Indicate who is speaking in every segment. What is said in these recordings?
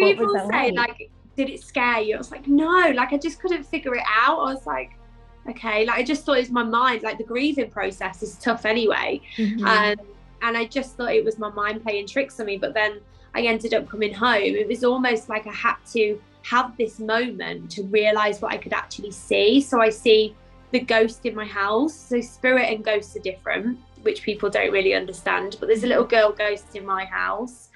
Speaker 1: What was
Speaker 2: People
Speaker 1: that
Speaker 2: say,
Speaker 1: like?
Speaker 2: like, did it scare you? I was like, no, like, I just couldn't figure it out. I was like, okay, like, I just thought it was my mind. Like, the grieving process is tough anyway.
Speaker 1: Mm-hmm.
Speaker 2: Um, and I just thought it was my mind playing tricks on me. But then I ended up coming home. It was almost like I had to have this moment to realize what I could actually see. So I see the ghost in my house. So spirit and ghosts are different, which people don't really understand. But there's a little girl ghost in my house.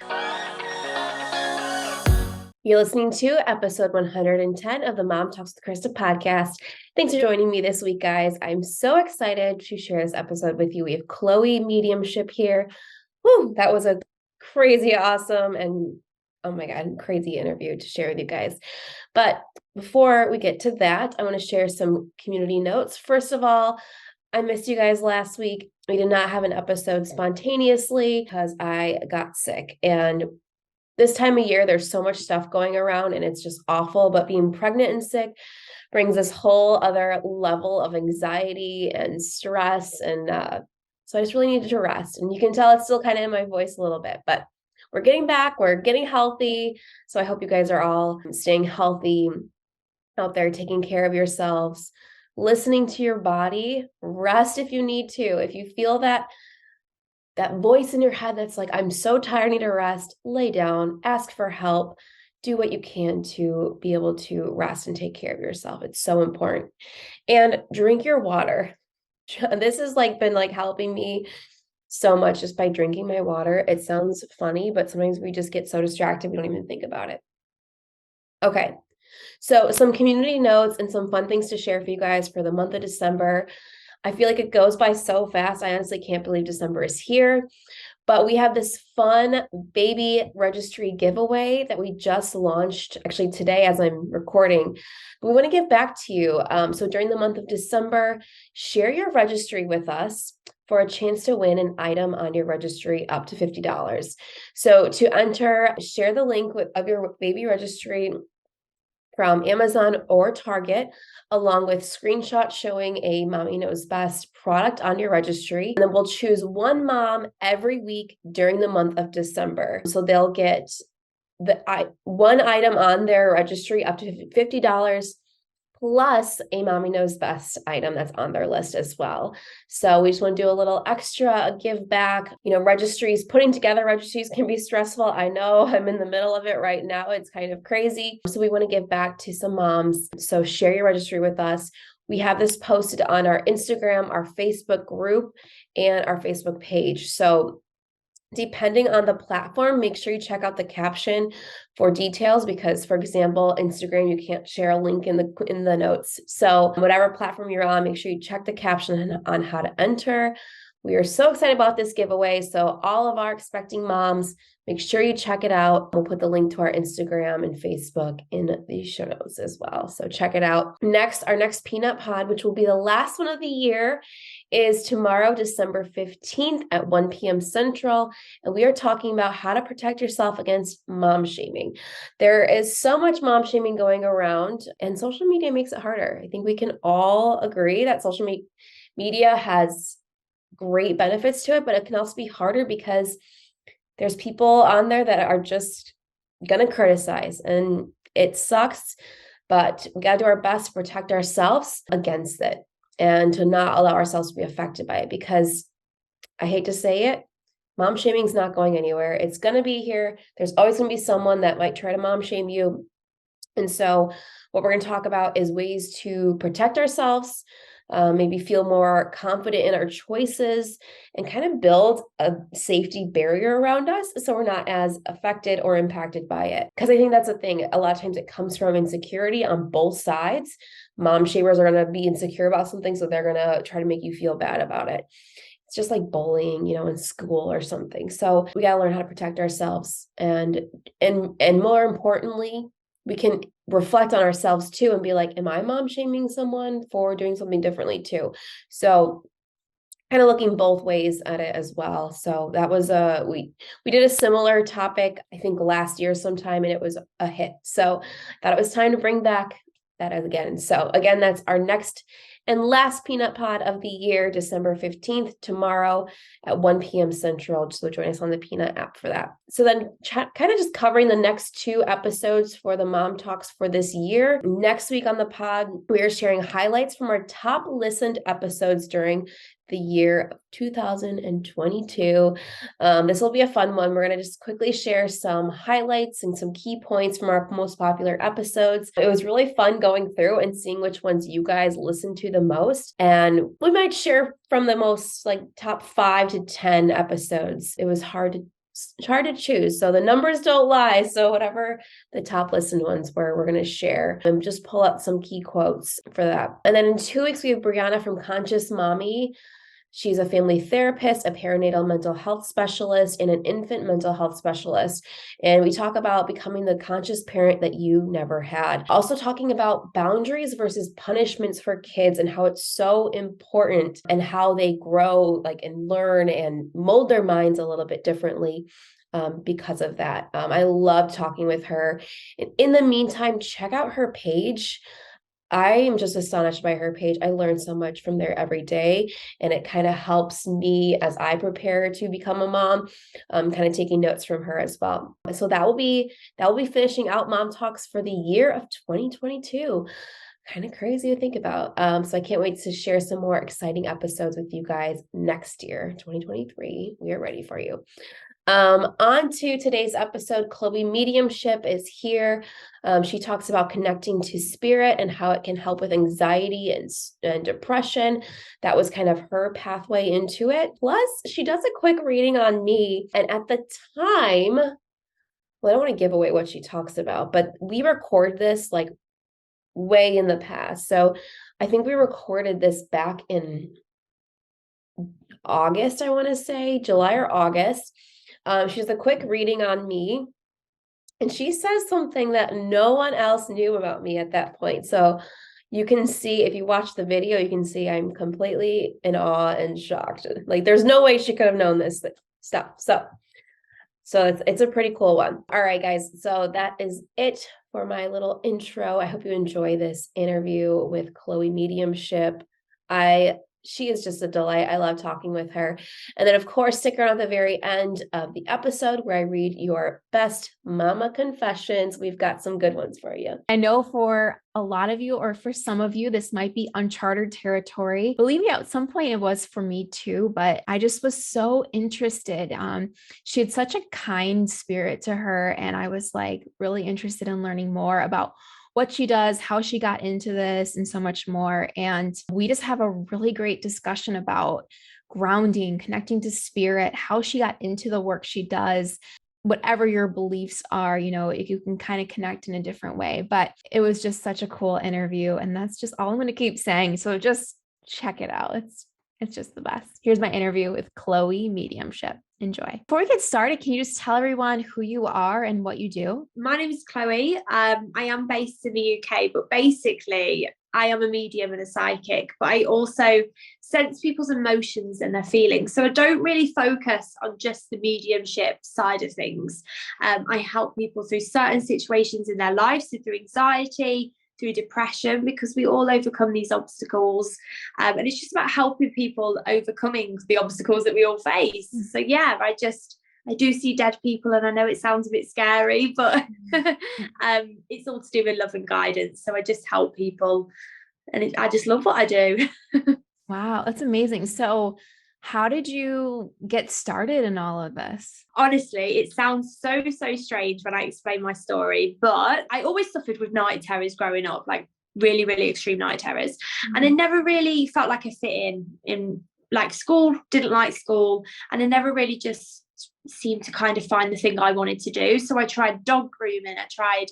Speaker 3: You're listening to episode 110 of the Mom Talks with Christa podcast. Thanks for joining me this week, guys. I'm so excited to share this episode with you. We have Chloe Mediumship here. Woo, that was a crazy awesome and oh my God, crazy interview to share with you guys. But before we get to that, I want to share some community notes. First of all, I missed you guys last week. We did not have an episode spontaneously because I got sick, and this time of year, there's so much stuff going around and it's just awful. But being pregnant and sick brings this whole other level of anxiety and stress. And so I just really needed to rest. And you can tell it's still kind of in my voice a little bit, but we're getting back. We're getting healthy. So I hope you guys are all staying healthy out there, taking care of yourselves, listening to your body, rest if you need to. If you feel that voice in your head that's like, I'm so tired, I need to rest, lay down, ask for help, do what you can to be able to rest and take care of yourself. It's so important. And drink your water. This has been helping me so much just by drinking my water. It sounds funny, but sometimes we just get so distracted, we don't even think about it. Okay. So some community notes and some fun things to share for you guys for the month of December. I feel like it goes by so fast. I honestly can't believe December is here. But we have this fun baby registry giveaway that we just launched actually today as I'm recording. But we want to give back to you. So during the month of December, share your registry with us for a chance to win an item on your registry up to $50. So to enter, share the link of your baby registry from Amazon or Target, along with screenshots showing a Mommy Knows Best product on your registry. And then we'll choose one mom every week during the month of December. So they'll get one item on their registry up to $50, plus a Mommy Knows Best item that's on their list as well. So we just want to do a little extra, a give back. Putting together registries can be stressful. I know, I'm in the middle of it right now. It's kind of crazy. So we want to give back to some moms. So share your registry with us. We have this posted on our Instagram, our Facebook group, and our Facebook page. So depending on the platform, make sure you check out the caption for details, because, for example, Instagram, you can't share a link in the notes. So whatever platform you're on, make sure you check the caption on how to enter. We are so excited about this giveaway. So all of our expecting moms, make sure you check it out. We'll put the link to our Instagram and Facebook in the show notes as well. So check it out. Next, our next Peanut Pod, which will be the last one of the year, is tomorrow, December 15th at 1 p.m. Central. And we are talking about how to protect yourself against mom shaming. There is so much mom shaming going around, and social media makes it harder. I think we can all agree that social media has great benefits to it, but it can also be harder because there's people on there that are just going to criticize, and it sucks, but we got to do our best to protect ourselves against it and to not allow ourselves to be affected by it, because I hate to say it, mom shaming is not going anywhere. It's going to be here. There's always going to be someone that might try to mom shame you. And so what we're going to talk about is ways to protect ourselves, maybe feel more confident in our choices, and kind of build a safety barrier around us so we're not as affected or impacted by it. Because I think that's the thing. A lot of times it comes from insecurity on both sides. Mom shamers are going to be insecure about something, so they're going to try to make you feel bad about it. It's just like bullying, in school or something. So we got to learn how to protect ourselves. And more importantly, we can reflect on ourselves too and be like, am I mom shaming someone for doing something differently too? So kind of looking both ways at it as well. So that was we did a similar topic, I think last year sometime, and it was a hit. So I thought it was time to bring back that again. So again, that's our next And last peanut pod of the year, December 15th, tomorrow at 1 p.m. Central. So join us on the Peanut app for that. So then kind of just covering the next 2 episodes for the Mom Talks for this year. Next week on the pod, we are sharing highlights from our top listened episodes during the year of 2022. This will be a fun one. We're going to just quickly share some highlights and some key points from our most popular episodes. It was really fun going through and seeing which ones you guys listened to the most. And we might share from the most top 5 to 10 episodes. It was hard to choose. So the numbers don't lie. So whatever the top listened ones were, we're going to share and just pull up some key quotes for that. And then in 2 weeks, we have Brianna from Conscious Mommy. She's a family therapist, a perinatal mental health specialist, and an infant mental health specialist. And we talk about becoming the conscious parent that you never had. Also talking about boundaries versus punishments for kids and how it's so important and how they grow and learn and mold their minds a little bit differently. Because of that. I love talking with her. In the meantime, check out her page. I am just astonished by her page. I learn so much from there every day, and it kind of helps me as I prepare to become a mom, kind of taking notes from her as well. So that will be finishing out Mom Talks for the year of 2022. Kind of crazy to think about. So I can't wait to share some more exciting episodes with you guys next year, 2023. We are ready for you. On to today's episode. Chloe Mediumship is here. She talks about connecting to spirit and how it can help with anxiety and depression. That was kind of her pathway into it. Plus, she does a quick reading on me. And at the time, well, I don't want to give away what she talks about, but we record this way in the past. So I think we recorded this back in August, I want to say, July or August. She has a quick reading on me, and she says something that no one else knew about me at that point. So you can see, if you watch the video, you can see I'm completely in awe and shocked. There's no way she could have known this stuff. So it's a pretty cool one. All right, guys. So that is it for my little intro. I hope you enjoy this interview with Chloe Mediumship. She is just a delight. I love talking with her. And then, of course, stick around at the very end of the episode where I read your best mama confessions. We've got some good ones for you.
Speaker 1: I know for a lot of you, or for some of you, this might be uncharted territory. Believe me, at some point it was for me too, but I just was so interested. She had such a kind spirit to her, and I was really interested in learning more about what she does, how she got into this, and so much more. And we just have a really great discussion about grounding, connecting to spirit, how she got into the work she does, whatever your beliefs are, if you can kind of connect in a different way. But it was just such a cool interview. And that's just all I'm going to keep saying. So just check it out. It's just the best. Here's my interview with Chloe Mediumship. Enjoy. Before we get started, can you just tell everyone who you are and what you do?
Speaker 2: My name is Chloe. I am based in the UK, but basically I am a medium and a psychic, but I also sense people's emotions and their feelings. So I don't really focus on just the mediumship side of things. I help people through certain situations in their lives, so through anxiety, through depression, because we all overcome these obstacles. And it's just about helping people overcoming the obstacles that we all face. So yeah, I do see dead people, and I know it sounds a bit scary, but it's all to do with love and guidance. So I just help people, and I just love what I do.
Speaker 1: Wow, that's amazing. So how did you get started in all of this?
Speaker 2: Honestly, it sounds so strange when I explain my story, but I always suffered with night terrors growing up, really, really extreme night terrors. And I never really felt like I fit in school, didn't like school. And I never really just seemed to kind of find the thing I wanted to do. So I tried dog grooming, I tried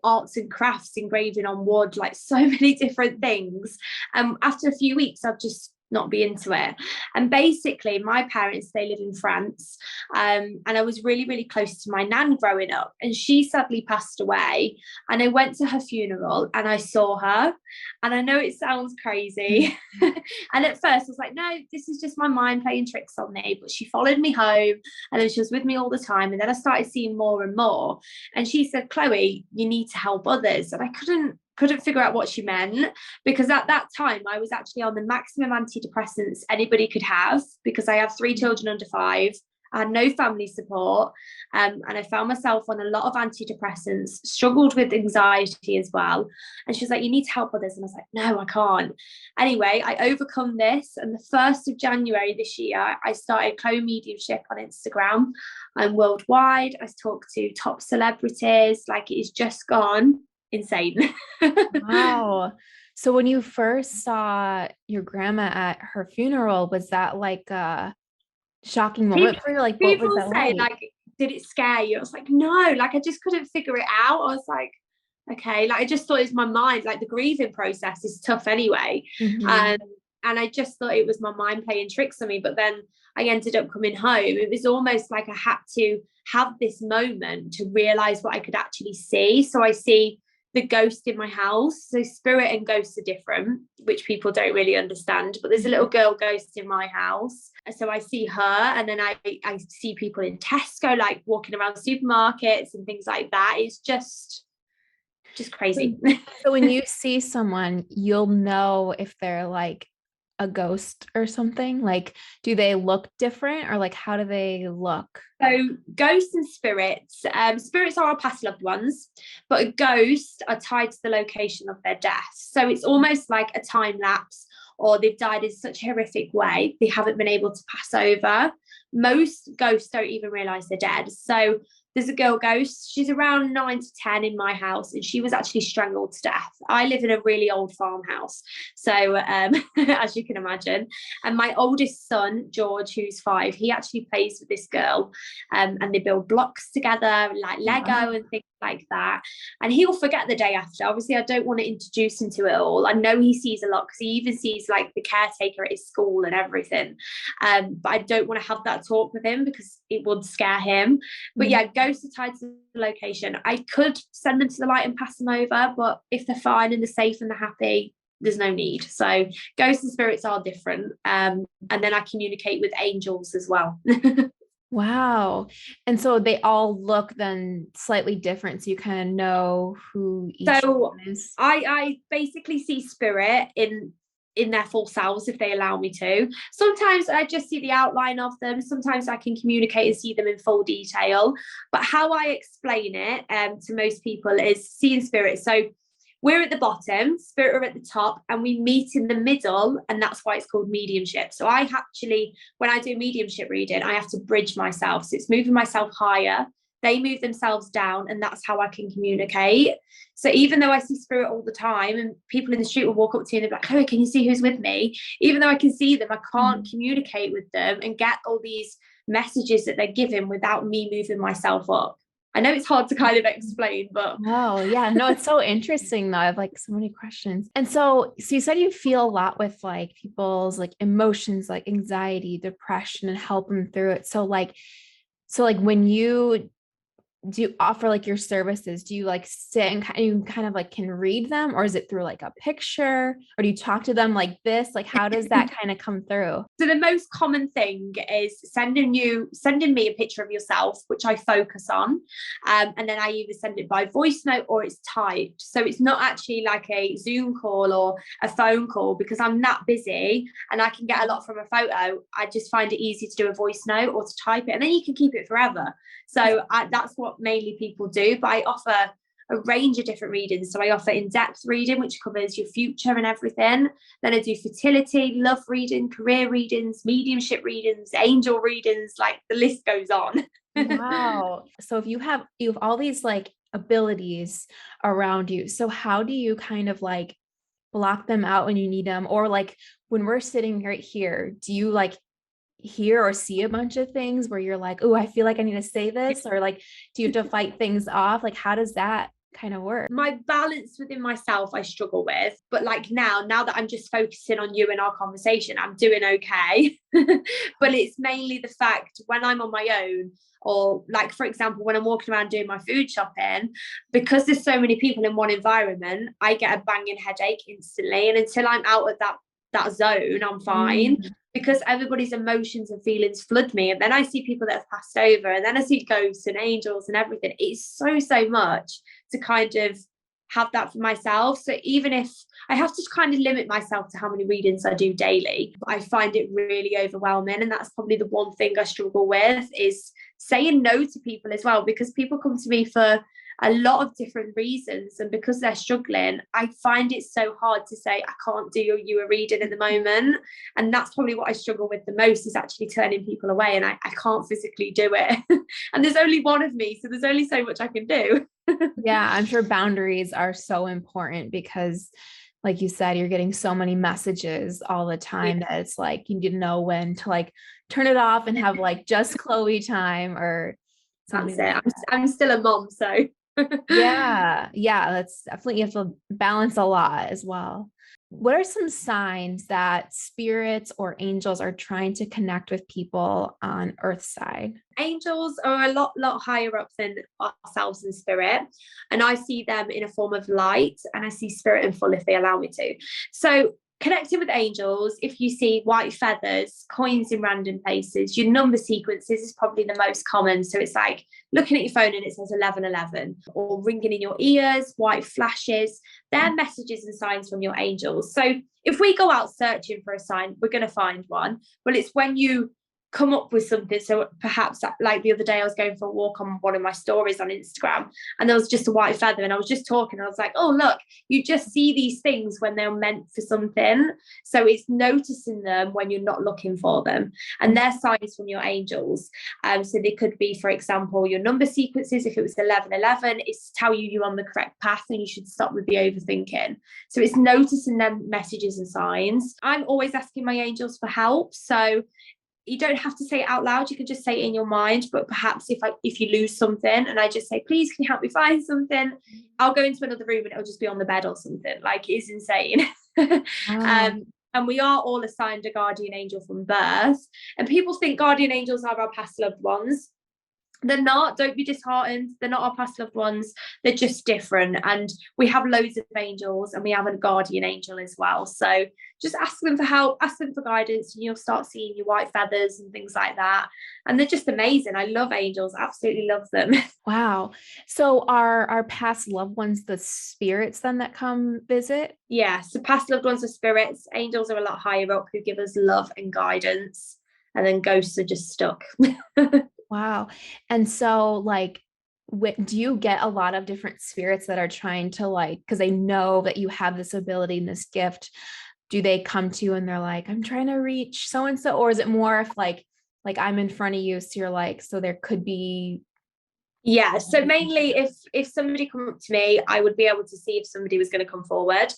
Speaker 2: arts and crafts, engraving on wood, so many different things. After a few weeks, I'd just not be into it. And basically my parents, they live in France, and I was really, really close to my nan growing up, and she sadly passed away, and I went to her funeral and I saw her, and I know it sounds crazy and at first I was like, no, this is just my mind playing tricks on me, but she followed me home, and then she was with me all the time, and then I started seeing more and more, and she said, Chloe, you need to help others. And I couldn't couldn't figure out what she meant, because at that time I was actually on the maximum antidepressants anybody could have, because I have 3 children under 5. I had no family support, and I found myself on a lot of antidepressants, struggled with anxiety as well. And she was like, you need to help others. And I was like, no, I can't. Anyway, I overcome this, and the 1st of January this year, I started Chloe Mediumship on Instagram. I'm worldwide. I talk to top celebrities. Like, it is just gone insane.
Speaker 1: Wow. So when you first saw your grandma at her funeral, was that like a shocking moment for you? Like, what was
Speaker 2: People
Speaker 1: that
Speaker 2: say,
Speaker 1: like?
Speaker 2: like, did it scare you? I was like, no, like, I just couldn't figure it out. I was like, okay, like, I just thought it was my mind. Like, the grieving process is tough anyway.
Speaker 1: Mhm.
Speaker 2: And I just thought it was my mind playing tricks on me. But then I ended up coming home. It was almost like I had to have this moment to realize what I could actually see. So I see the ghost in my house. So spirit and ghosts are different, which people don't really understand. But there's a little girl ghost in my house. So I see her, and then I see people in Tesco, like walking around supermarkets and things like that. It's just crazy.
Speaker 1: So when you see someone, you'll know if they're like a ghost or something. Like, do they look different, or like how do they look?
Speaker 2: So ghosts and spirits, spirits are our past loved ones, but ghosts are tied to the location of their death. So it's almost like a time lapse, or they've died in such a horrific way they haven't been able to pass over. Most ghosts don't even realize they're dead. So there's a girl ghost. She's around 9 to 10 in my house, and she was actually strangled to death. I live in a really old farmhouse, so as you can imagine. And my oldest son, George, who's 5, he actually plays with this girl, and they build blocks together, like Lego and things like that. And he'll forget the day after. Obviously, I don't want to introduce him to it all. I know he sees a lot, because he even sees like the caretaker at his school and everything. But I don't want to have that talk with him, because it would scare him. But yeah, ghosts are tied to the location. I could send them to the light and pass them over, but if they're fine and they're safe and they're happy, there's no need. So ghosts and spirits are different. And then I communicate with angels as well.
Speaker 1: Wow. And so they all look then slightly different, so you kind of know who each
Speaker 2: So
Speaker 1: one is.
Speaker 2: I basically see spirit in their full selves, if they allow me to. Sometimes I just see the outline of them. Sometimes I can communicate and see them in full detail. But how I explain it to most people is seeing spirit. So we're at the bottom, spirit are at the top, and we meet in the middle, and that's why it's called mediumship. So I actually, when I do mediumship reading, I have to bridge myself. So it's moving myself higher. They move themselves down, and that's how I can communicate. So even though I see spirit all the time, and people in the street will walk up to you and they're like, "Oh, can you see who's with me?" Even though I can see them, I can't communicate with them and get all these messages that they're giving without me moving myself up. I know it's hard to kind of explain, but
Speaker 1: Oh, yeah. No, it's so interesting though. I have like so many questions. And so you said you feel a lot with like people's like emotions, like anxiety, depression, and help them through it. So like when you do you offer like your services, do you like sit and you kind of like can read them, or is it through like a picture, or do you talk to them like this? Like, how does that kind of come through?
Speaker 2: So the most common thing is sending me a picture of yourself, which I focus on. And then I either send it by voice note or it's typed. So it's not actually like a Zoom call or a phone call, because I'm that busy and I can get a lot from a photo. I just find it easy to do a voice note or to type it, and then you can keep it forever. So that's what mainly people do. But I offer a range of different readings. So I offer in-depth reading, which covers your future and everything. Then I do fertility, love reading, career readings, mediumship readings, angel readings, like the list goes on.
Speaker 1: Wow. So if you have all these like abilities around you, so how do you kind of like block them out when you need them? Or like when we're sitting right here, do you like hear or see a bunch of things where you're like, oh, I feel like I need to say this? Or like, do you have to fight things off? Like, how does that kind of work?
Speaker 2: My balance within myself I struggle with, but like now that I'm just focusing on you and our conversation, I'm doing okay. But it's mainly the fact when I'm on my own, or like for example when I'm walking around doing my food shopping, because there's so many people in one environment, I get a banging headache instantly, and until I'm out of that zone, I'm fine. Because everybody's emotions and feelings flood me. And then I see people that have passed over, and then I see ghosts and angels and everything. It's so much to kind of have that for myself. So even if I have to kind of limit myself to how many readings I do daily, I find it really overwhelming. And that's probably the one thing I struggle with, is saying no to people as well, because people come to me for a lot of different reasons, and because they're struggling, I find it so hard to say I can't do you a reading at the moment. And that's probably what I struggle with the most, is actually turning people away, and I can't physically do it. And there's only one of me, so there's only so much I can do.
Speaker 1: Yeah, I'm sure boundaries are so important, because like you said, you're getting so many messages all the time that it's like you need to know when to like turn it off and have like just Chloe time or something.
Speaker 2: That's it. I'm still a mom, so
Speaker 1: yeah, that's definitely, you have to balance a lot as well. What are some signs that spirits or angels are trying to connect with people on Earth's side?
Speaker 2: Angels are a lot higher up than ourselves in spirit, and I see them in a form of light, and I see spirit in full if they allow me to. So connecting with angels, if you see white feathers, coins in random places, your number sequences is probably the most common. So it's like looking at your phone and it says 1111, or ringing in your ears, white flashes. They're messages and signs from your angels. So if we go out searching for a sign, we're going to find one. But it's when you come up with something. So perhaps like the other day I was going for a walk on one of my stories on Instagram, and there was just a white feather, and I was just talking, I was like, oh look, you just see these things when they're meant for something. So it's noticing them when you're not looking for them, and they're signs from your angels. So they could be, for example, your number sequences. If it was 1111, it's to tell you you're on the correct path and you should stop with the overthinking. So it's noticing them messages and signs. I'm always asking my angels for help, so you don't have to say it out loud, you can just say it in your mind. But perhaps if you lose something and I just say, please can you help me find something, I'll go into another room and it'll just be on the bed or something. Like, it's insane. And we are all assigned a guardian angel from birth, and people think guardian angels are our past loved ones. They're not. Don't be disheartened. They're not our past loved ones. They're just different. And we have loads of angels, and we have a guardian angel as well. So just ask them for help, ask them for guidance, and you'll start seeing your white feathers and things like that. And they're just amazing. I love angels. Absolutely love them.
Speaker 1: Wow. So are our past loved ones the spirits then that come visit?
Speaker 2: Yeah. So past loved ones are spirits. Angels are a lot higher up, who give us love and guidance. And then ghosts are just stuck.
Speaker 1: Wow. And so like, do you get a lot of different spirits that are trying to like, because they know that you have this ability and this gift, do they come to you and they're like, I'm trying to reach so-and-so? Or is it more if like I'm in front of you, so you're like, so there could be.
Speaker 2: Yeah, so mainly if somebody come up to me, I would be able to see if somebody was going to come forward.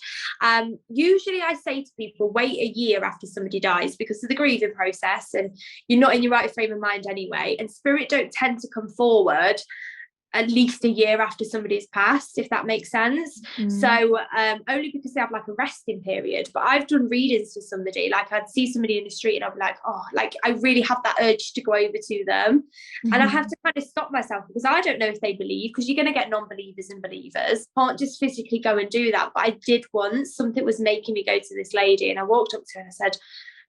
Speaker 2: Usually I say to people, wait a year after somebody dies, because of the grieving process, and you're not in your right frame of mind anyway, and spirit don't tend to come forward at least a year after somebody's passed, if that makes sense. So only because they have like a resting period. But I've done readings for somebody, like I'd see somebody in the street and I'd be like, oh, like I really have that urge to go over to them. And I have to kind of stop myself, because I don't know if they believe, because you're going to get non-believers and believers. Can't just physically go and do that. But I did once. Something was making me go to this lady, and I walked up to her and I said,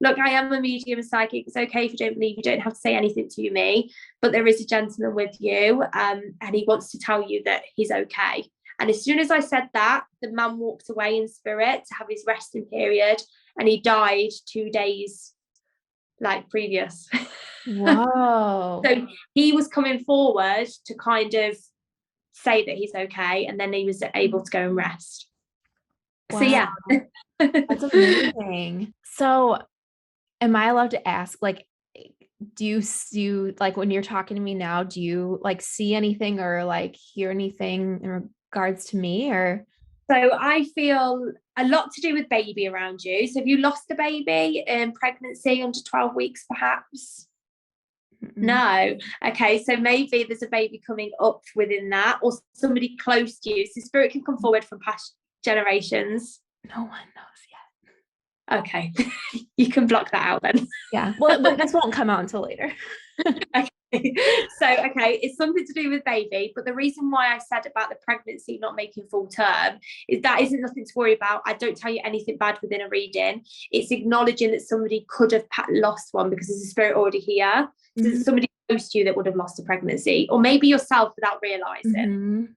Speaker 2: look, I am a medium and psychic. It's okay if you don't believe. You don't have to say anything to me. But there is a gentleman with you, and he wants to tell you that he's okay. And as soon as I said that, the man walked away in spirit to have his resting period, and he died 2 days like previous.
Speaker 1: Whoa.
Speaker 2: So he was coming forward to kind of say that he's okay, and then he was able to go and rest.
Speaker 1: Wow.
Speaker 2: So yeah.
Speaker 1: That's amazing. So am I allowed to ask, like, do you like when you're talking to me now, do you like see anything or like hear anything in regards to me? Or
Speaker 2: so I feel a lot to do with baby around you. So have you lost a baby in pregnancy under 12 weeks perhaps? No. Okay, so maybe there's a baby coming up within that, or somebody close to you. So spirit can come forward from past generations.
Speaker 1: No one knows yet.
Speaker 2: Okay. You can block that out then.
Speaker 1: Yeah. Well, but this won't come out until later.
Speaker 2: Okay. So, okay, it's something to do with baby, but the reason why I said about the pregnancy not making full term is that isn't nothing to worry about. I don't tell you anything bad within a reading. It's acknowledging that somebody could have lost one, because there's a spirit already here. So there's somebody close to you that would have lost a pregnancy, or maybe yourself without realizing.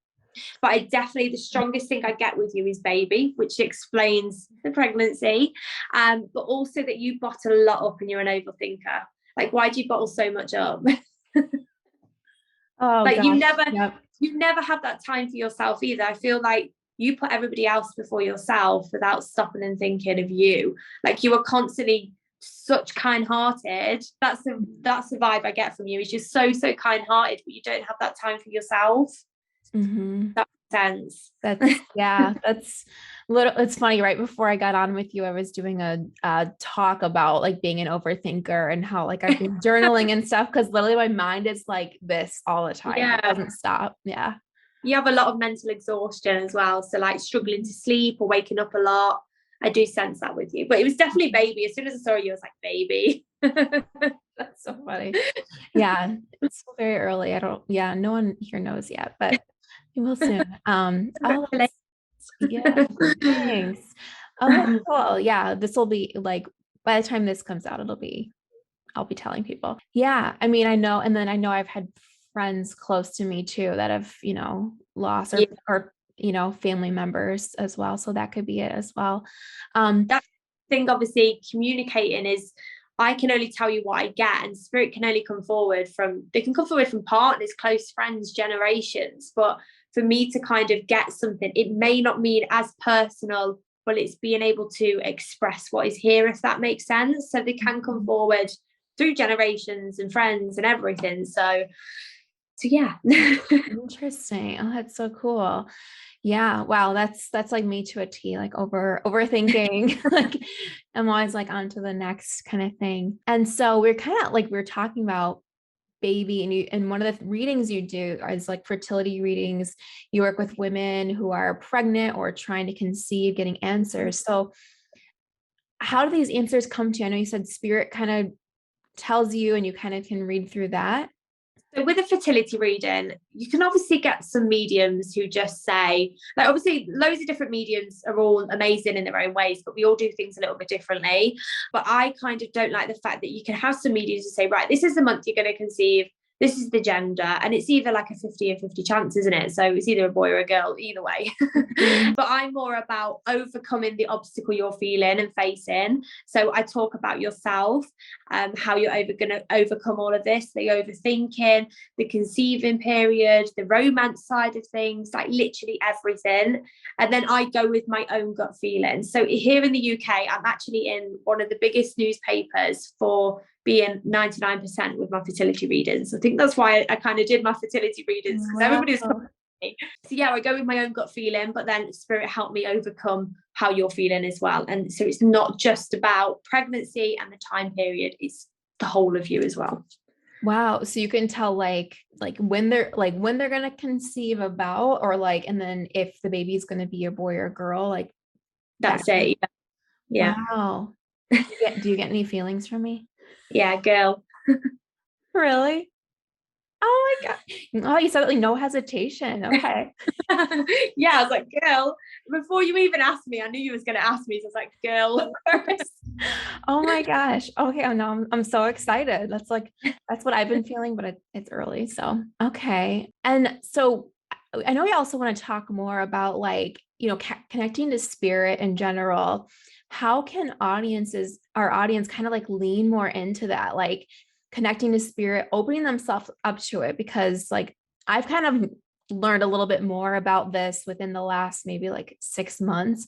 Speaker 2: But the strongest thing I get with you is baby, which explains the pregnancy. But also that you bottle a lot up and you're an overthinker. Like, why do you bottle so much up?
Speaker 1: Oh,
Speaker 2: like,
Speaker 1: gosh.
Speaker 2: you never have that time for yourself either. I feel like you put everybody else before yourself without stopping and thinking of you. Like, you are constantly such kind-hearted. That's the vibe I get from you, is you're so kind-hearted, but you don't have that time for yourself. That makes sense.
Speaker 1: That's little. It's funny, right before I got on with you, I was doing a talk about like being an overthinker and how like I've been journaling and stuff, because literally my mind is like this all the time. It doesn't stop.
Speaker 2: You have a lot of mental exhaustion as well, so like struggling to sleep or waking up a lot. I do sense that with you, but it was definitely baby. As soon as I saw you, I was like, baby.
Speaker 1: That's so funny. Yeah, it's very early. No one here knows yet, but we will soon. Thanks. Oh, cool. Yeah, this will be like, by the time this comes out, I'll be telling people. Yeah, I mean, I know, and then I know I've had friends close to me too that have, lost or family members as well. So that could be it as well.
Speaker 2: That thing, obviously, communicating is, I can only tell you what I get, and spirit can only come forward from partners, close friends, generations. But for me to kind of get something, it may not mean as personal, but it's being able to express what is here, if that makes sense. So they can come forward through generations and friends and everything. So yeah.
Speaker 1: Interesting. Oh, that's so cool. Yeah. Wow. That's like me to a T, like overthinking. Like I'm always like on to the next kind of thing. And so we're kind of like, we were talking about baby, and one of the readings you do is like fertility readings. You work with women who are pregnant or trying to conceive, getting answers. So how do these answers come to you? I know you said spirit kind of tells you and you kind of can read through that.
Speaker 2: So with a fertility reading, you can obviously get some mediums who just say, like, obviously loads of different mediums are all amazing in their own ways, but we all do things a little bit differently. But I kind of don't like the fact that you can have some mediums to say, right, this is the month you're going to conceive, this is the gender, and it's either like a 50-50 chance, isn't it? So it's either a boy or a girl, either way. But I'm more about overcoming the obstacle you're feeling and facing. So I talk about yourself, how you're going to overcome all of this, the overthinking, the conceiving period, the romance side of things, like literally everything. And then I go with my own gut feeling. So here in the UK, I'm actually in one of the biggest newspapers for being 99% with my fertility readings. I think that's why I kind of did my fertility readings, because everybody's coming to me. So yeah, I go with my own gut feeling, but then spirit helped me overcome how you're feeling as well. And so it's not just about pregnancy and the time period, it's the whole of you as well.
Speaker 1: Wow. So you can tell like when they're going to conceive about, or like, and then if the baby's going to be a boy or a girl, like
Speaker 2: that's it. Yeah.
Speaker 1: Wow. Do you get any feelings from me?
Speaker 2: Yeah, girl.
Speaker 1: Really? Oh my God. Oh, you said it like no hesitation. Okay.
Speaker 2: Yeah, I was like, girl, before you even asked me, I knew you was going to ask me. So I was like, girl.
Speaker 1: Oh my gosh. Okay. Oh no, I'm so excited. That's what I've been feeling, but it's early. So, okay. And so I know we also want to talk more about like, connecting to spirit in general. How can our audience kind of like lean more into that, like connecting to spirit, opening themselves up to it? Because like I've kind of learned a little bit more about this within the last maybe like 6 months.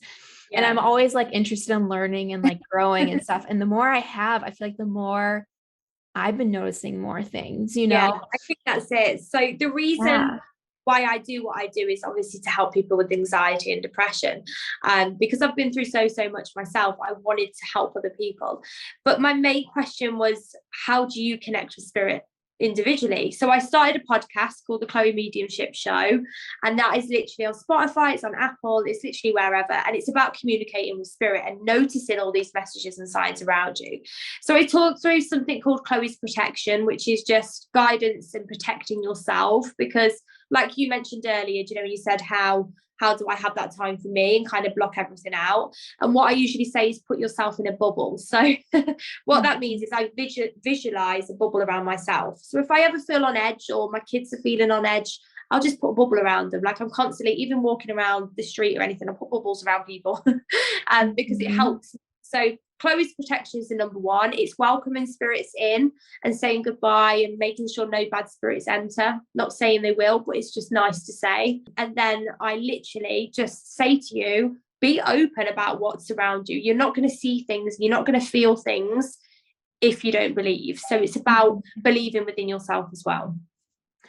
Speaker 1: Yeah. And I'm always like interested in learning and like growing and stuff. And the more I have, I feel like the more I've been noticing more things,
Speaker 2: Yeah, I think that's it. So the reason why I do what I do is obviously to help people with anxiety and depression. Because I've been through so much myself, I wanted to help other people. But my main question was, how do you connect with spirit individually? So I started a podcast called the Chloe Mediumship Show, and that is literally on Spotify, it's on Apple, it's literally wherever, and it's about communicating with spirit and noticing all these messages and signs around you. So I talked through something called Chloe's Protection, which is just guidance and protecting yourself, because like you mentioned earlier, you said how do I have that time for me, and kind of block everything out. And what I usually say is put yourself in a bubble. So what that means is I visualize a bubble around myself. So if I ever feel on edge, or my kids are feeling on edge, I'll just put a bubble around them. Like I'm constantly, even walking around the street or anything, I'll put bubbles around people because it helps. So Chloe's protection is the number one. It's welcoming spirits in and saying goodbye and making sure no bad spirits enter. Not saying they will, but it's just nice to say. And then I literally just say to you, be open about what's around you. You're not going to see things, you're not going to feel things if you don't believe. So it's about believing within yourself as well.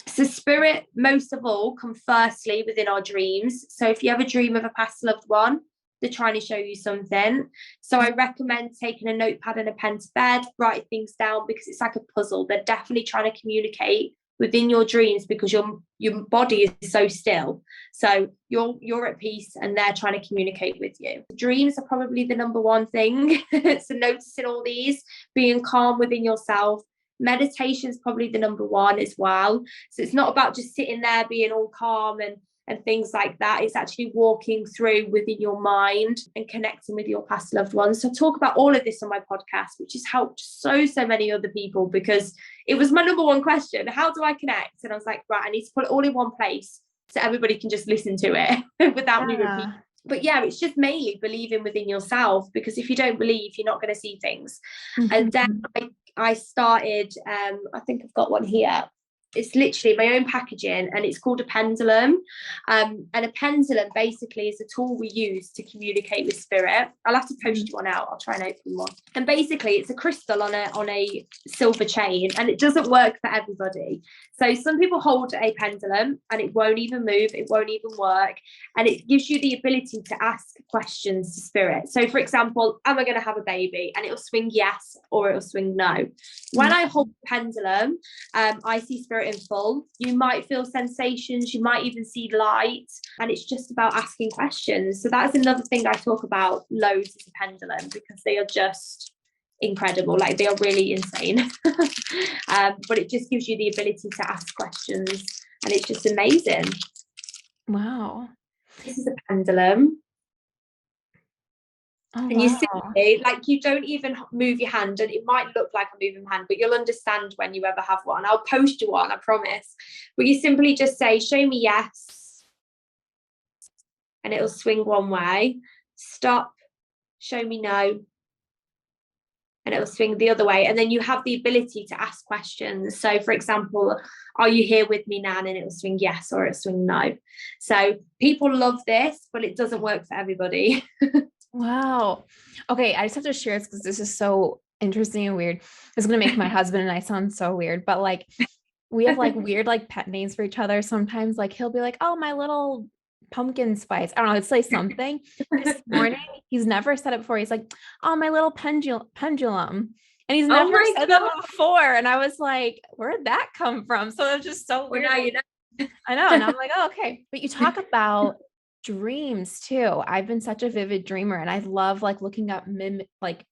Speaker 2: So spirit, most of all, come firstly within our dreams. So if you have a dream of a past loved one, they're trying to show you something. So I recommend taking a notepad and a pen to bed, write things down, because it's like a puzzle. They're definitely trying to communicate within your dreams because your body is so still. So you're at peace and they're trying to communicate with you. Dreams are probably the number one thing. So noticing all these, being calm within yourself. Meditation is probably the number one as well. So it's not about just sitting there being all calm and things like that. It's actually walking through within your mind and connecting with your past loved ones. So I talk about all of this on my podcast, which has helped so many other people, because it was my number one question. How do I connect? And I was like, right, I need to put it all in one place so everybody can just listen to it without me repeating. But yeah, it's just mainly believing within yourself, because if you don't believe, you're not going to see things. And then I started, I think I've got one here. It's literally my own packaging, and it's called a pendulum. And a pendulum basically is a tool we use to communicate with spirit. I'll have to post one out. I'll try and open one. And basically it's a crystal on a silver chain, and it doesn't work for everybody. So some people hold a pendulum and it won't even move, it won't even work. And it gives you the ability to ask questions to spirit. So for example, am I going to have a baby? And it'll swing yes or it'll swing no. When I hold the pendulum, I see spirit in full. You might feel sensations, you might even see light, and it's just about asking questions. So that's another thing I talk about loads is the pendulum, because they are just incredible. Like they are really insane. But it just gives you the ability to ask questions, and it's just amazing.
Speaker 1: Wow.
Speaker 2: This is a pendulum.
Speaker 1: Oh,
Speaker 2: and you simply, like, you don't even move your hand, and it might look like a moving hand, but you'll understand when you ever have one. I'll post you one, I promise. But you simply just say, show me yes, and it'll swing one way. Stop, show me no, and it'll swing the other way. And then you have the ability to ask questions. So for example, are you here with me, Nan? And it'll swing yes or it'll swing no. So people love this, but it doesn't work for everybody.
Speaker 1: Wow. Okay, I just have to share this because this is so interesting and weird. It's gonna make my husband and I sound so weird, but like we have like weird like pet names for each other. Sometimes like he'll be like, oh, my little pumpkin spice. I don't know, it's like something. This morning, he's never said it before. He's like, oh, my little pendulum. And he's never said that before. And I was like, where'd that come from? So it was just so weird.
Speaker 2: Well, now you know.
Speaker 1: I know. And I'm like, oh, okay. But you talk about dreams too. I've been such a vivid dreamer, and I love like looking up like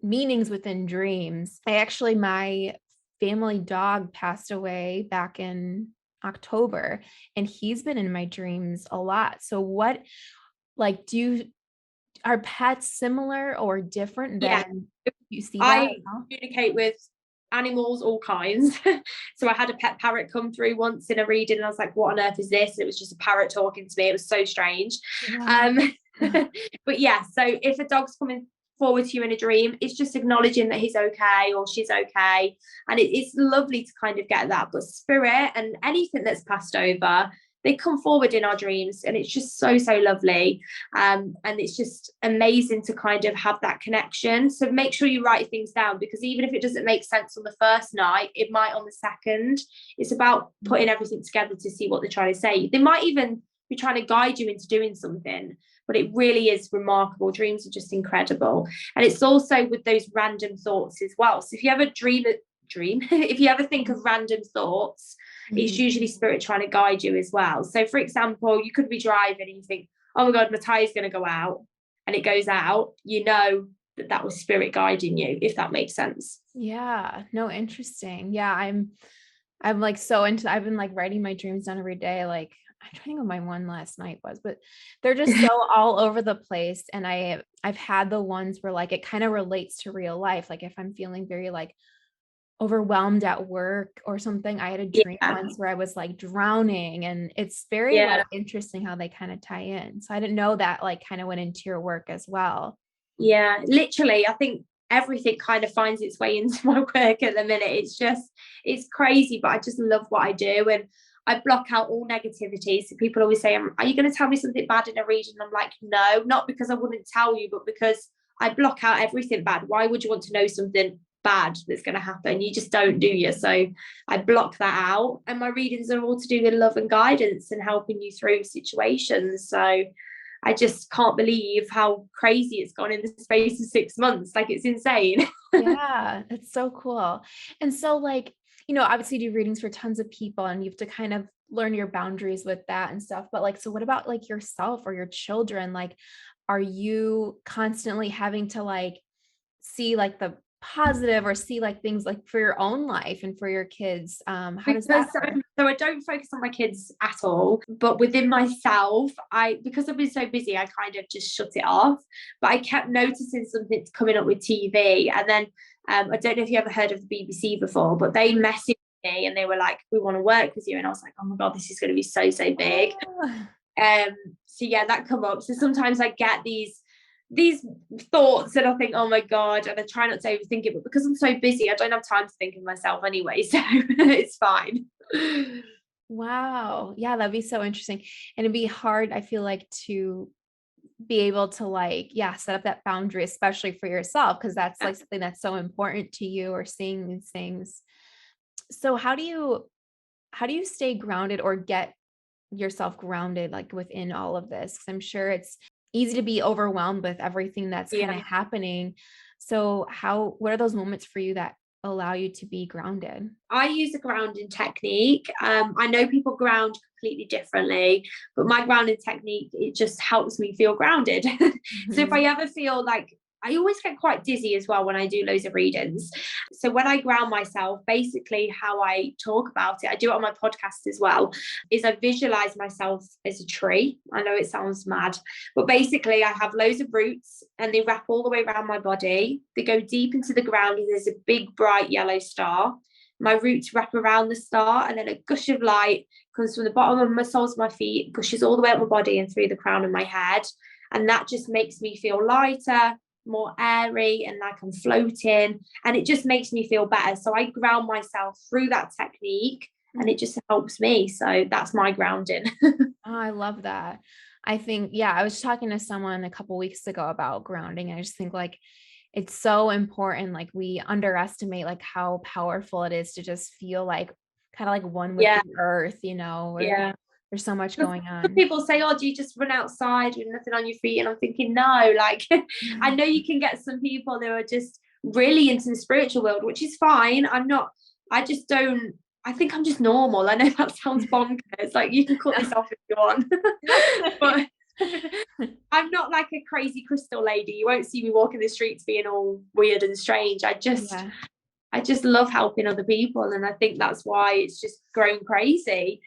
Speaker 1: meanings within dreams. My family dog passed away back in October, and he's been in my dreams a lot. So what, like, are pets similar or different than you see that?
Speaker 2: I communicate with animals, all kinds. So I had a pet parrot come through once in a reading, and I was like, what on earth is this? And it was just a parrot talking to me. It was so strange. Wow. But yeah, so if a dog's coming forward to you in a dream, it's just acknowledging that he's okay or she's okay, and it's lovely to kind of get that. But spirit and anything that's passed over, they come forward in our dreams, and it's just so lovely. And it's just amazing to kind of have that connection. So make sure you write things down, because even if it doesn't make sense on the first night, it might on the second. It's about putting everything together to see what they're trying to say. They might even be trying to guide you into doing something, but it really is remarkable. Dreams are just incredible. And it's also with those random thoughts as well. So if you ever dream if you ever think of random thoughts, it's usually spirit trying to guide you as well. So for example, you could be driving and you think, oh my God, my tire's going to go out, and it goes out. You know that was spirit guiding you, if that makes sense.
Speaker 1: Yeah, no, interesting. Yeah, I'm like so into, I've been like writing my dreams down every day. Like I'm trying to think what my one last night was, but they're just so all over the place. And I've had the ones where like it kind of relates to real life. Like if I'm feeling very like overwhelmed at work or something. I had a dream once where I was like drowning, and it's very like interesting how they kind of tie in. So I didn't know that like kind of went into your work as well.
Speaker 2: Yeah, literally, I think everything kind of finds its way into my work at the minute. It's crazy, but I just love what I do, and I block out all negativity. So people always say, are you going to tell me something bad in a reading? I'm like, no, not because I wouldn't tell you, but because I block out everything bad. Why would you want to know something bad that's going to happen? You just don't, do you? So I block that out, and my readings are all to do with love and guidance and helping you through situations. So I just can't believe how crazy it's gone in the space of 6 months. Like, it's insane.
Speaker 1: Yeah, it's so cool. And so like, obviously you do readings for tons of people, and you have to kind of learn your boundaries with that and stuff. But like, so what about like yourself or your children? Like, are you constantly having to like see like the positive, or see like things like for your own life and for your kids? How does that work?
Speaker 2: So I don't focus on my kids at all, but within myself, because I've been so busy, I kind of just shut it off. But I kept noticing something coming up with TV, and then I don't know if you ever heard of the BBC before, but they messaged me and they were like, we want to work with you, and I was like, oh my god, this is going to be so big. So yeah, that come up. So sometimes I get these thoughts and I think, oh my god, and I try not to overthink it, but because I'm so busy, I don't have time to think of myself anyway, so it's fine.
Speaker 1: Wow. Yeah, that'd be so interesting. And it'd be hard, I feel like, to be able to like, set up that boundary, especially for yourself, because that's like something that's so important to you, or seeing these things. So how do you stay grounded, or get yourself grounded like within all of this? Because I'm sure it's easy to be overwhelmed with everything that's kind of happening. So what are those moments for you that allow you to be grounded?
Speaker 2: I use a grounding technique. I know people ground completely differently, but my grounding technique, it just helps me feel grounded. So if I ever feel like, I always get quite dizzy as well when I do loads of readings. So when I ground myself, basically how I talk about it, I do it on my podcast as well, is I visualize myself as a tree. I know it sounds mad, but basically I have loads of roots, and they wrap all the way around my body. They go deep into the ground, and there's a big bright yellow star. My roots wrap around the star, and then a gush of light comes from the bottom of my soles of my feet, gushes all the way up my body and through the crown of my head. And that just makes me feel lighter, more airy, and like I'm floating, and it just makes me feel better. So I ground myself through that technique, and it just helps me. So that's my grounding.
Speaker 1: Oh, I love that. I think, I was talking to someone a couple weeks ago about grounding. I just think like it's so important. Like, we underestimate like how powerful it is to just feel like kind of like one with the earth, there's so much going on.
Speaker 2: People say, oh, do you just run outside with nothing on your feet? And I'm thinking, no, like I know you can get some people that are just really into the spiritual world, which is fine. I think I'm just normal. I know that sounds bonkers. Like, you can cut this off if you want. But I'm not like a crazy crystal lady. You won't see me walking the streets being all weird and strange. I just love helping other people, and I think that's why it's just grown crazy.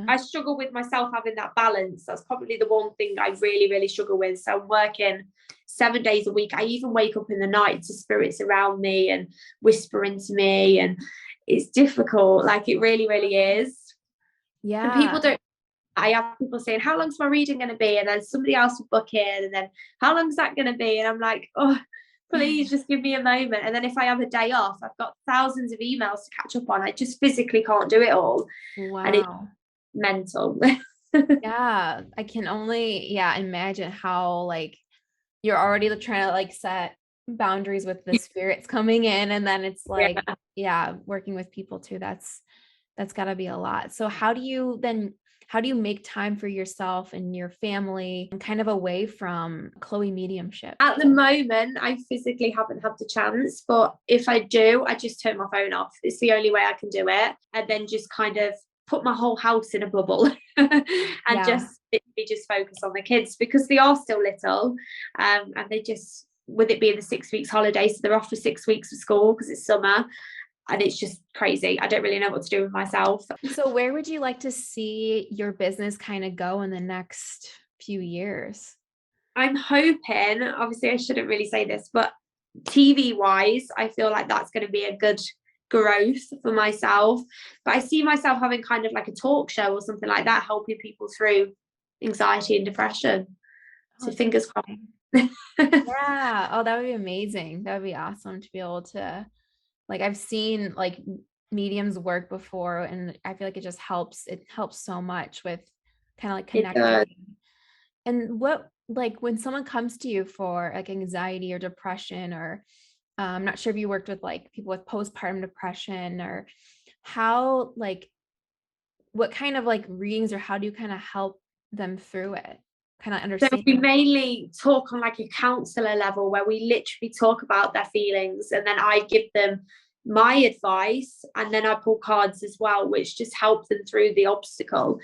Speaker 2: I struggle with myself having that balance. That's probably the one thing I really, really struggle with. So I'm working 7 days a week. I even wake up in the night to spirits around me and whispering to me, and it's difficult. Like, it really, really is.
Speaker 1: Yeah.
Speaker 2: And I have people saying, how long's my reading going to be? And then somebody else will book in, and then how long's that going to be? And I'm like, oh, please just give me a moment. And then if I have a day off, I've got thousands of emails to catch up on. I just physically can't do it all.
Speaker 1: Wow.
Speaker 2: And it's mental.
Speaker 1: Yeah, I can only imagine how like you're already trying to like set boundaries with the spirits coming in, and then it's like working with people too. That's got to be a lot. So how do you make time for yourself and your family, and kind of away from Chloe Mediumship?
Speaker 2: At the moment, I physically haven't had the chance, but if I do, I just turn my phone off. It's the only way I can do it. And then just kind of put my whole house in a bubble and just focus on the kids, because they are still little, and they just, with it being the 6 weeks holiday, so they're off for 6 weeks of school because it's summer, and it's just crazy. I don't really know what to do with myself.
Speaker 1: So where would you like to see your business kind of go in the next few years?
Speaker 2: I'm hoping, obviously I shouldn't really say this, but TV wise, I feel like that's going to be a good growth for myself. But I see myself having kind of like a talk show or something like that, helping people through anxiety and depression. So fingers crossed.
Speaker 1: Yeah. Oh, that would be amazing. That would be awesome to be able to, like, I've seen like mediums work before, and I feel like it helps so much with kind of like connecting. And what, like, when someone comes to you for like anxiety or depression, or I'm not sure if you worked with like people with postpartum depression, or how, like, what kind of like readings, or how do you kind of help them through it? Kind of
Speaker 2: So
Speaker 1: understand.
Speaker 2: we mainly talk on like a counselor level, where we literally talk about their feelings, and then I give them my advice, and then I pull cards as well, which just help them through the obstacle.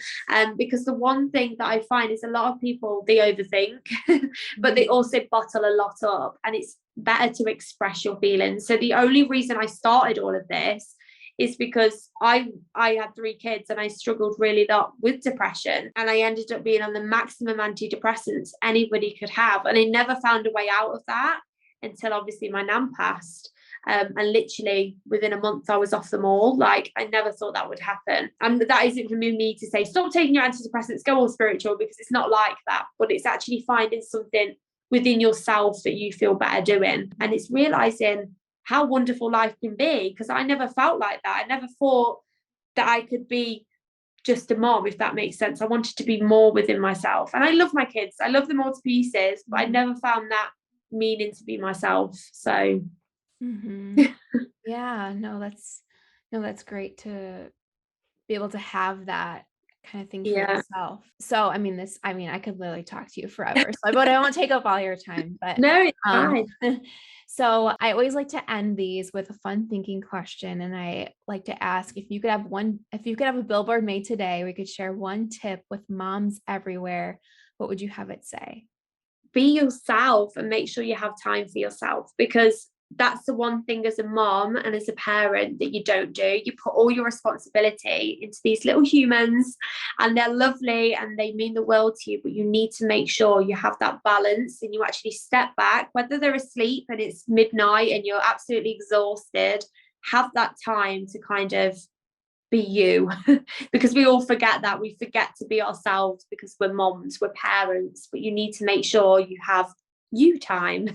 Speaker 2: Because the one thing that I find is a lot of people, they overthink, but they also bottle a lot up, and it's better to express your feelings. So the only reason I started all of this is because I had 3 kids, and I struggled really a lot with depression, and I ended up being on the maximum antidepressants anybody could have, and I never found a way out of that until obviously my nan passed. And literally within a month I was off them all. Like, I never thought that would happen, and that isn't for me to say stop taking your antidepressants, go all spiritual, because it's not like that. But it's actually finding something within yourself that you feel better doing, and it's realizing how wonderful life can be, because I never felt like that. I never thought that I could be just a mom, if that makes sense. I wanted to be more within myself, and I love my kids, I love them all to pieces, but I never found that meaning to be myself. So
Speaker 1: Yeah, no, that's great to be able to have that kind of thing for yourself. So, I mean, I could literally talk to you forever. So, but I won't take up all your time, but
Speaker 2: no, it's fine.
Speaker 1: So I always like to end these with a fun thinking question. And I like to ask, if you could have a billboard made today, we could share one tip with moms everywhere, what would you have it say?
Speaker 2: Be yourself, and make sure you have time for yourself, because that's the one thing as a mom and as a parent that you don't do. You put all your responsibility into these little humans, and they're lovely and they mean the world to you, but you need to make sure you have that balance, and you actually step back, whether they're asleep and it's midnight and you're absolutely exhausted. Have that time to kind of be you, because we all forget that. We forget to be ourselves because we're moms, we're parents, but you need to make sure you have you time.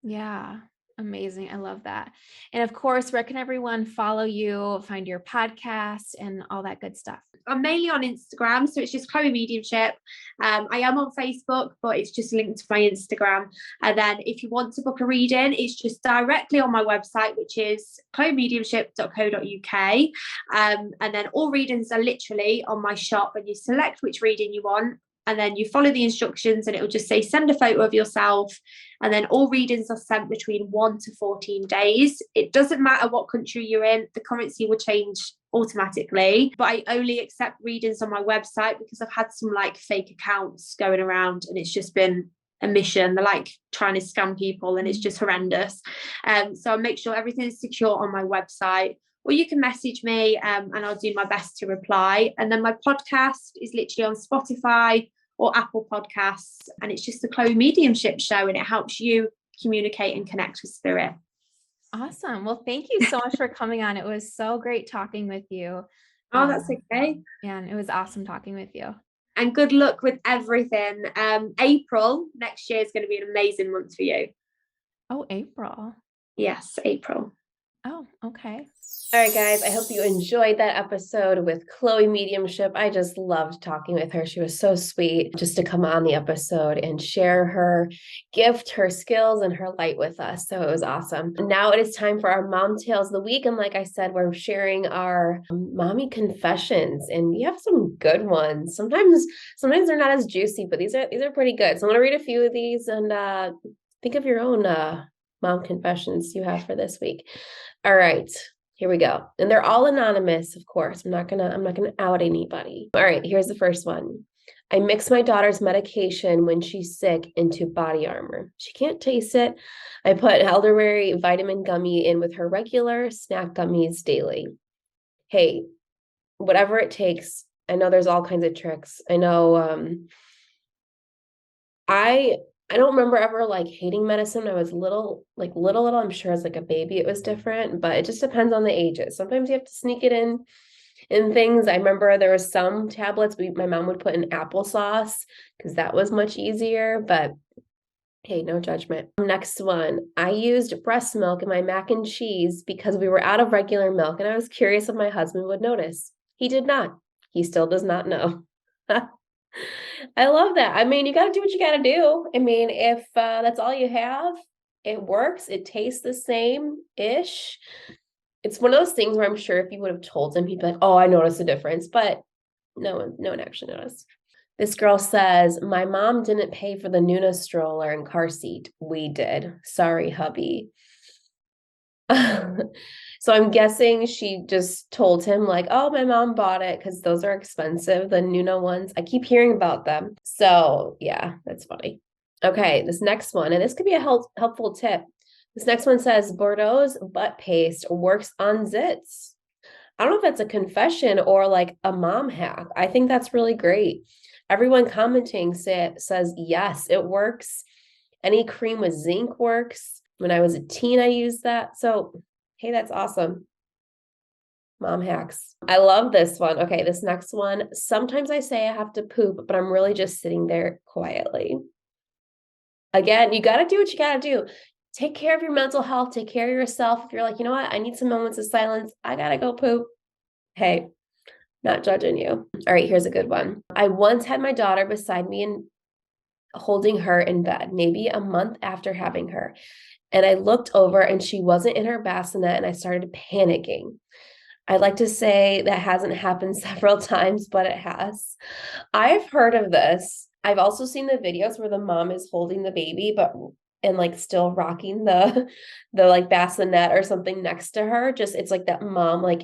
Speaker 1: Yeah. Amazing. I love that. And of course, where can everyone follow you, find your podcast, and all that good stuff?
Speaker 2: I'm mainly on Instagram, so it's just Chloe Mediumship. I am on Facebook, but it's just linked to my Instagram. And then if you want to book a reading, it's just directly on my website, which is chloemediumship.co.uk. And then all readings are literally on my shop, and you select which reading you want, and then you follow the instructions, and it will just say send a photo of yourself. And then all readings are sent between 1 to 14 days. It doesn't matter what country you're in, the currency will change automatically. But I only accept readings on my website, because I've had some like fake accounts going around, and it's just been a mission. They're like trying to scam people, and it's just horrendous. So I make sure everything is secure on my website. Or you can message me, and I'll do my best to reply. And then my podcast is literally on Spotify or Apple Podcasts, and it's just the Chloe Mediumship Show, and it helps you communicate and connect with spirit.
Speaker 1: Awesome. Well, thank you so much for coming on. It was so great talking with you.
Speaker 2: Oh, that's okay.
Speaker 1: And it was awesome talking with you.
Speaker 2: And good luck with everything. April next year is going to be an amazing month for you.
Speaker 1: Oh, April.
Speaker 2: Yes, April.
Speaker 1: Oh, okay.
Speaker 3: All right, guys, I hope you enjoyed that episode with Chloe Mediumship. I just loved talking with her. She was so sweet just to come on the episode and share her gift, her skills, and her light with us. So it was awesome. Now it is time for our Mom Tales of the Week. And like I said, we're sharing our mommy confessions, and we have some good ones. Sometimes they're not as juicy, but these are pretty good. So I'm going to read a few of these, and think of your own mom confessions you have for this week. All right. Here we go. And they're all anonymous, of course. I'm not gonna out anybody. All right, here's the first one. I mix my daughter's medication when she's sick into body armor. She can't taste it. I put elderberry vitamin gummy in with her regular snack gummies daily. Hey, whatever it takes. I know there's all kinds of tricks. I know I I don't remember ever like hating medicine. I was little. I'm sure as like a baby it was different, but it just depends on the ages. Sometimes you have to sneak it in things. I remember there was some tablets my mom would put in applesauce because that was much easier, but hey, no judgment. Next one, I used breast milk in my mac and cheese because we were out of regular milk and I was curious if my husband would notice. He did not. He still does not know. I love that. I mean, you got to do what you got to do. I mean, if that's all you have, it works. It tastes the same-ish. It's one of those things where I'm sure if you would have told him, he'd be like, oh, I noticed a difference. But no one actually noticed. This girl says, my mom didn't pay for the Nuna stroller and car seat. We did. Sorry, hubby. So I'm guessing she just told him like, oh, my mom bought it because those are expensive, the Nuna ones. I keep hearing about them. So yeah, that's funny. Okay, this next one, and this could be a helpful tip. This next one says, Bordeaux's butt paste works on zits. I don't know if that's a confession or like a mom hack. I think that's really great. Everyone commenting says, yes, it works. Any cream with zinc works. When I was a teen, I used that. So, hey, that's awesome. Mom hacks. I love this one. Okay, this next one. Sometimes I say I have to poop, but I'm really just sitting there quietly. Again, you got to do what you got to do. Take care of your mental health. Take care of yourself. If you're like, you know what? I need some moments of silence. I got to go poop. Hey, not judging you. All right, here's a good one. I once had my daughter beside me and holding her in bed, maybe a month after having her. And I looked over and she wasn't in her bassinet and I started panicking. I'd like to say that hasn't happened several times, but it has. I've heard of this. I've also seen the videos where the mom is holding the baby, and like still rocking the like bassinet or something next to her. Just, it's like that mom, like,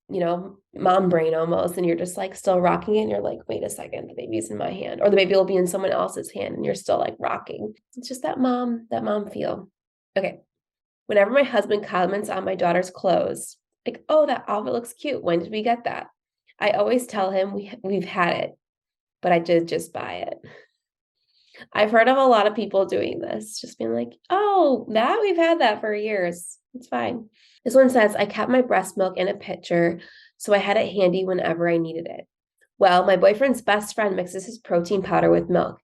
Speaker 3: you know, mom brain almost. And you're just like still rocking it. And you're like, wait a second, the baby's in my hand, or the baby will be in someone else's hand. And you're still like rocking. It's just that mom feel. Okay. Whenever my husband comments on my daughter's clothes, like, oh, that outfit looks cute. When did we get that? I always tell him we've had it, but I did just buy it. I've heard of a lot of people doing this, just being like, oh, we've had that for years. It's fine. This one says, I kept my breast milk in a pitcher, so I had it handy whenever I needed it. Well, my boyfriend's best friend mixes his protein powder with milk.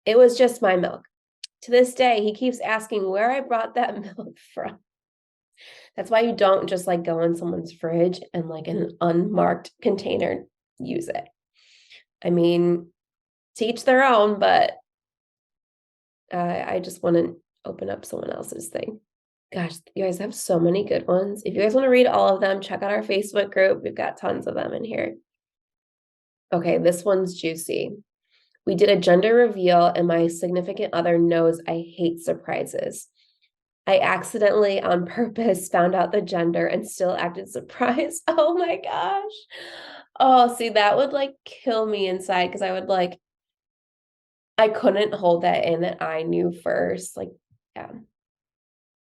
Speaker 3: It was just my milk. To this day, he keeps asking where I brought that milk from. That's why you don't just like go in someone's fridge and like in an unmarked container, use it. I mean, to each their own, but I just want to open up someone else's thing. Gosh, you guys have so many good ones. If you guys want to read all of them, check out our Facebook group. We've got tons of them in here. Okay, this one's juicy. We did a gender reveal and my significant other knows I hate surprises. I accidentally on purpose found out the gender and still acted surprised. Oh my gosh. Oh, see, that would like kill me inside because I would like, I couldn't hold that in that I knew first. Like, yeah.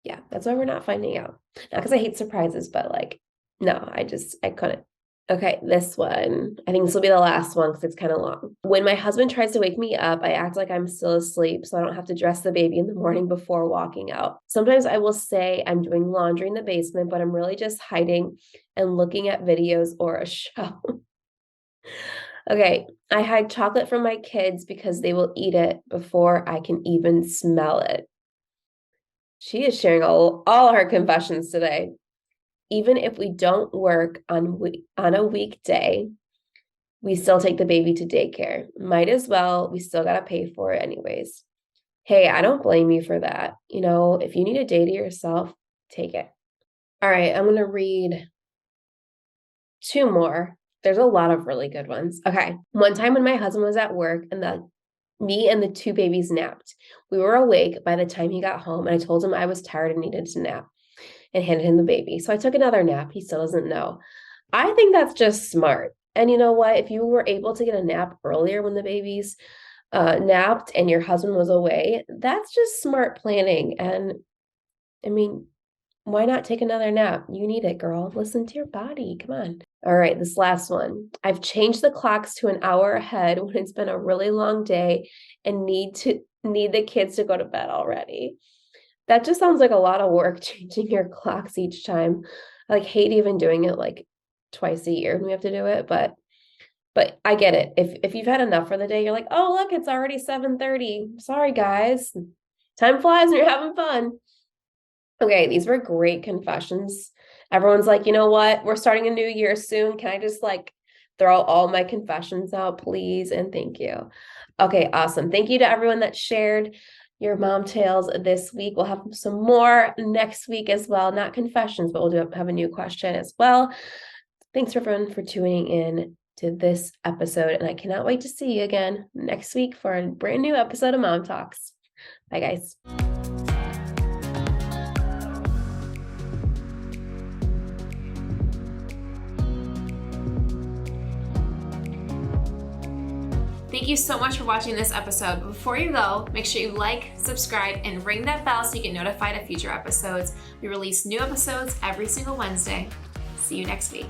Speaker 3: Yeah, that's why we're not finding out. Not because I hate surprises, but like, no, I couldn't. Okay, this one. I think this will be the last one because it's kind of long. When my husband tries to wake me up, I act like I'm still asleep so I don't have to dress the baby in the morning before walking out. Sometimes I will say I'm doing laundry in the basement, but I'm really just hiding and looking at videos or a show. Okay, I hide chocolate from my kids because they will eat it before I can even smell it. She is sharing all her confessions today. Even if we don't work on a weekday, we still take the baby to daycare. Might as well. We still got to pay for it anyways. Hey, I don't blame you for that. You know, if you need a day to yourself, take it. All right, I'm going to read 2 more. There's a lot of really good ones. Okay. One time when my husband was at work and me and the 2 babies napped. We were awake by the time he got home, and I told him I was tired and needed to nap and handed him the baby. So I took another nap. He still doesn't know. I think that's just smart. And you know what? If you were able to get a nap earlier when the babies napped and your husband was away, that's just smart planning. And I mean, why not take another nap? You need it, girl. Listen to your body. Come on. All right, this last one. I've changed the clocks to an hour ahead when it's been a really long day and need need the kids to go to bed already. That just sounds like a lot of work, changing your clocks each time. I like hate even doing it like twice a year when we have to do it, but I get it. If you've had enough for the day, you're like, oh, look, it's already 7:30. Sorry, guys. Time flies when you're having fun. Okay, these were great confessions. Everyone's like, you know what? We're starting a new year soon. Can I just like throw all my confessions out, please? And thank you. Okay, awesome. Thank you to everyone that shared your mom tales this week. We'll have some more next week as well. Not confessions, but we'll have a new question as well. Thanks everyone for tuning in to this episode, and I cannot wait to see you again next week for a brand new episode of Mom Talks. Bye, guys.
Speaker 1: Thank you so much for watching this episode. Before you go, make sure you like, subscribe, and ring that bell so you get notified of future episodes. We release new episodes every single Wednesday. See you next week.